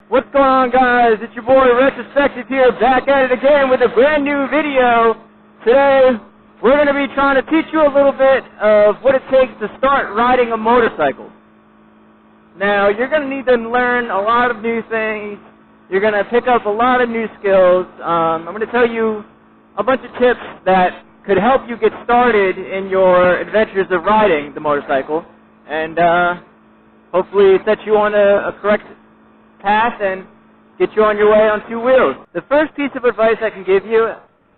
What's going on, guys? It's your boy Retrospective here, back at it again with a brand new video. Today, we're going to be trying to teach you a little bit of what it takes to start riding a motorcycle. Now, you're going to need to learn a lot of new things. You're going to pick up a lot of new skills. I'm going to tell you a bunch of tips that could help you get started in your adventures of riding the motorcycle, and hopefully set you on a correct path and get you on your way on two wheels. The first piece of advice I can give you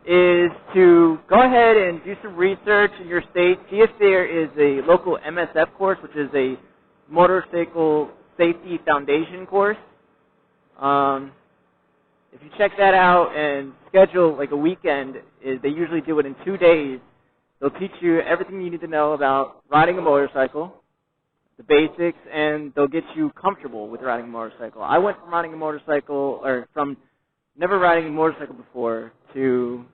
is to go ahead and do some research in your state, see if there is a local MSF course, which is a Motorcycle Safety Foundation course. If you check that out and schedule like a weekend, they usually do it in 2 days. They'll teach you everything you need to know about riding a motorcycle, the basics, and they'll get you comfortable with riding a motorcycle. I went from riding a motorcycle, or from never riding a motorcycle before, to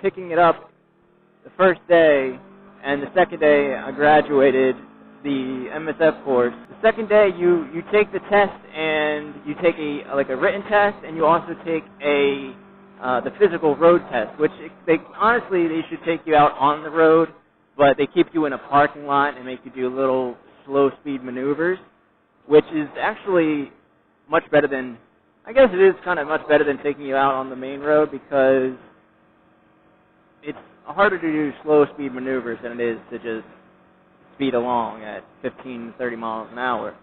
picking it up the first day, and the second day I graduated the MSF course. The second day you take the test, and you take a written test, and you also take the physical road test, which honestly they should take you out on the road, but they keep you in a parking lot and make you do little slow speed maneuvers, which is actually much better than, I guess it is kind of much better than taking you out on the main road, because it's harder to do slow speed maneuvers than it is to just speed along at 15 to 30 miles an hour.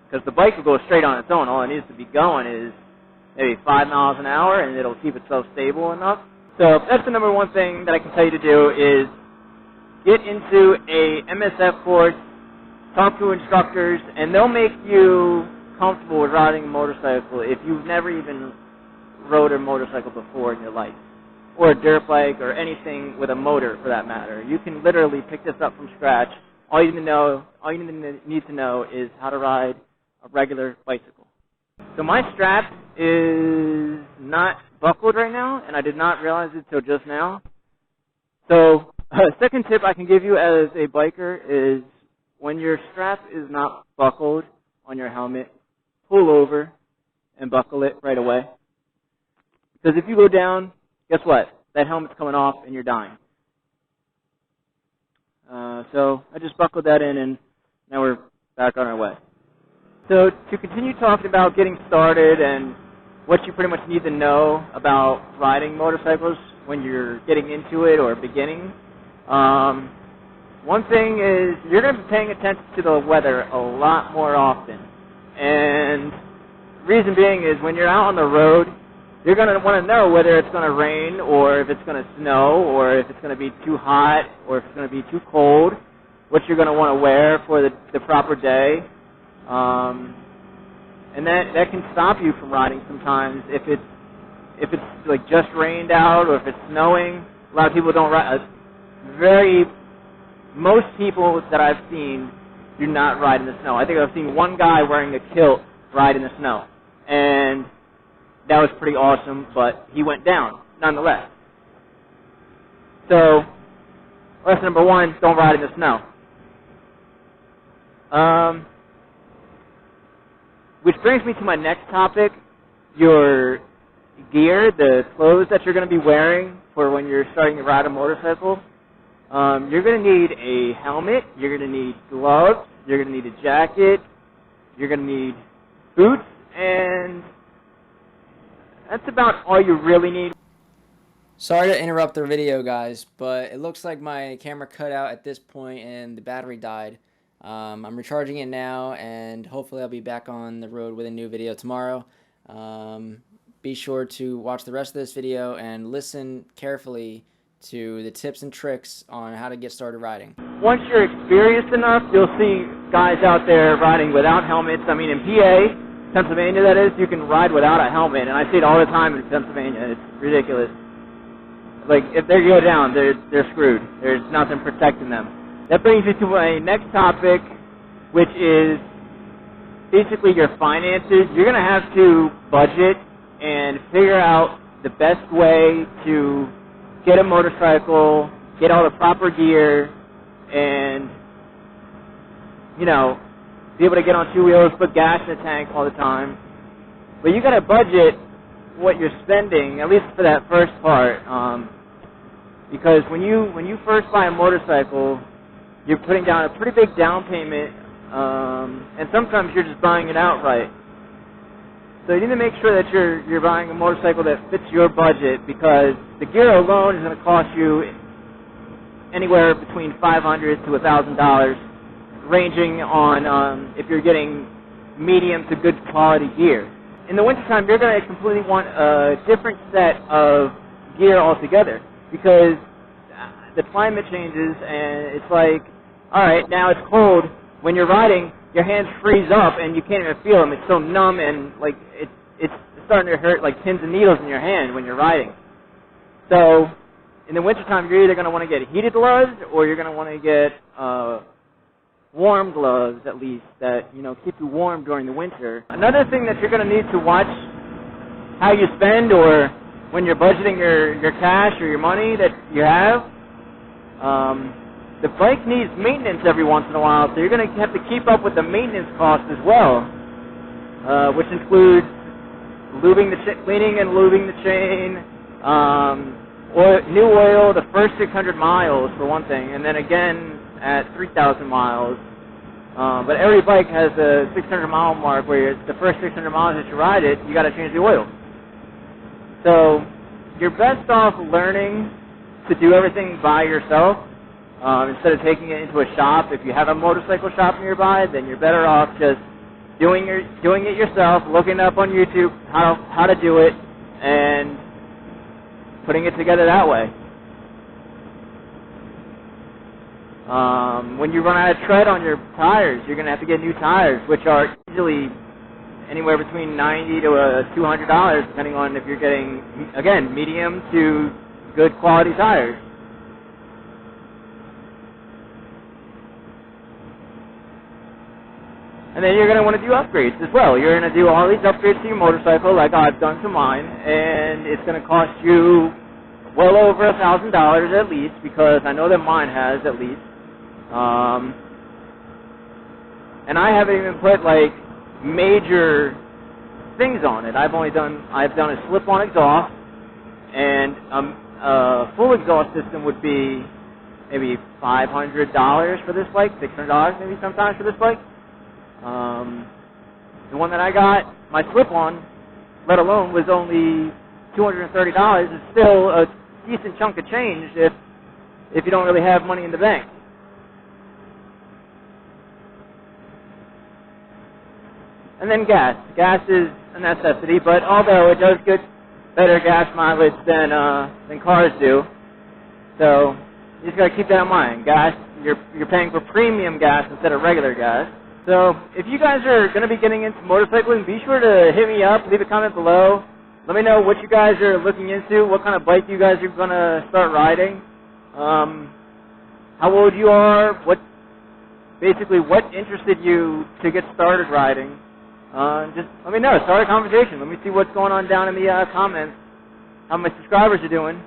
Because the bike will go straight on its own. All it needs to be going is maybe 5 miles an hour, and it'll keep itself stable enough. So that's the number one thing that I can tell you to do, is get into a MSF course, talk to instructors, and they'll make you comfortable with riding a motorcycle if you've never even rode a motorcycle before in your life, or a dirt bike, or anything with a motor for that matter. You can literally pick this up from scratch. All you need to know is how to ride a regular bicycle. So my strap is not buckled right now, and I did not realize it till just now. So second tip I can give you as a biker is, when your strap is not buckled on your helmet, pull over and buckle it right away. Because if you go down, guess what? That helmet's coming off and you're dying. So I just buckled that in, and now we're back on our way. So to continue talking about getting started and what you pretty much need to know about riding motorcycles when you're getting into it or beginning, one thing is you're going to be paying attention to the weather a lot more often. And the reason being is, when you're out on the road, you're going to want to know whether it's going to rain, or if it's going to snow, or if it's going to be too hot, or if it's going to be too cold, what you're going to want to wear for the proper day. And that can stop you from riding sometimes if it's like just rained out, or if it's snowing. A lot of people don't ride. Most people that I've seen do not ride in the snow. I think I've seen one guy wearing a kilt ride in the snow, and that was pretty awesome, but he went down nonetheless. So lesson number one: don't ride in the snow. Which brings me to my next topic, your gear, the clothes that you're going to be wearing for when you're starting to ride a motorcycle. You're going to need a helmet, you're going to need gloves, you're going to need a jacket, you're going to need boots, and that's about all you really need. Sorry to interrupt the video, guys, but it looks like my camera cut out at this point and the battery died. I'm recharging it now, and hopefully I'll be back on the road with a new video tomorrow. Be sure to watch the rest of this video and listen carefully to the tips and tricks on how to get started riding. Once you're experienced enough, you'll see guys out there riding without helmets. I mean, in PA, Pennsylvania that is, you can ride without a helmet, and I see it all the time in Pennsylvania. It's ridiculous. Like, if they go down, they're screwed. There's nothing protecting them. That brings me to my next topic, which is basically your finances. You're going to have to budget and figure out the best way to get a motorcycle, get all the proper gear, and, you know, be able to get on two wheels, put gas in the tank all the time. But you got to budget what you're spending, at least for that first part, because when you first buy a motorcycle, you're putting down a pretty big down payment, and sometimes you're just buying it outright. So you need to make sure that you're buying a motorcycle that fits your budget, because the gear alone is going to cost you anywhere between $500 to $1,000, ranging on if you're getting medium to good quality gear. In the wintertime, you're going to completely want a different set of gear altogether, because the climate changes, and it's like, all right, now it's cold. When you're riding, your hands freeze up, and you can't even feel them. It's so numb, and like it's starting to hurt like pins and needles in your hand when you're riding. So in the wintertime, you're either going to want to get heated gloves, or you're going to want to get warm gloves, at least, that, you know, keep you warm during the winter. Another thing that you're going to need to watch how you spend, or when you're budgeting your cash or your money that you have, the bike needs maintenance every once in a while, so you're going to have to keep up with the maintenance costs as well, which includes cleaning and lubing the chain, new oil the first 600 miles for one thing, and then again at 3,000 miles. But every bike has a 600 mile mark where the first 600 miles that you ride it, you got to change the oil. So you're best off learning to do everything by yourself instead of taking it into a shop. If you have a motorcycle shop nearby, then you're better off just doing it yourself, looking up on YouTube how to do it, and putting it together that way. When you run out of tread on your tires, you're going to have to get new tires, which are usually anywhere between $90 to $200, depending on if you're getting, again, medium to good quality tires. And then you're going to want to do upgrades as well. You're going to do all these upgrades to your motorcycle, like I've done to mine, and it's going to cost you well over $1,000 at least, because I know that mine has at least. And I haven't even put like major things on it. I've done a slip-on exhaust, and a full exhaust system would be maybe $500 for this bike, $600 maybe sometimes for this bike. The one that I got, my slip-on, let alone, was only $230. It's still a decent chunk of change if you don't really have money in the bank. And then gas. Gas is a necessity, but although it does get better gas mileage than cars do, so you just got to keep that in mind. Gas, you're paying for premium gas instead of regular gas. So if you guys are going to be getting into motorcycling, be sure to hit me up, leave a comment below. Let me know what you guys are looking into, what kind of bike you guys are going to start riding, how old you are, what interested you to get started riding. Just let me know, start a conversation. Let me see what's going on down in the comments, how my subscribers are doing.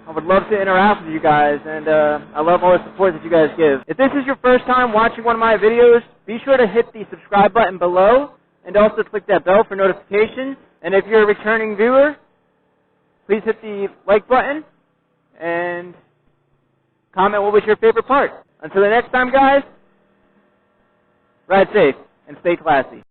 I would love to interact with you guys, and I love all the support that you guys give. If this is your first time watching one of my videos, be sure to hit the subscribe button below, and also click that bell for notifications. And if you're a returning viewer, please hit the like button, and comment what was your favorite part. Until the next time, guys, ride safe and stay classy.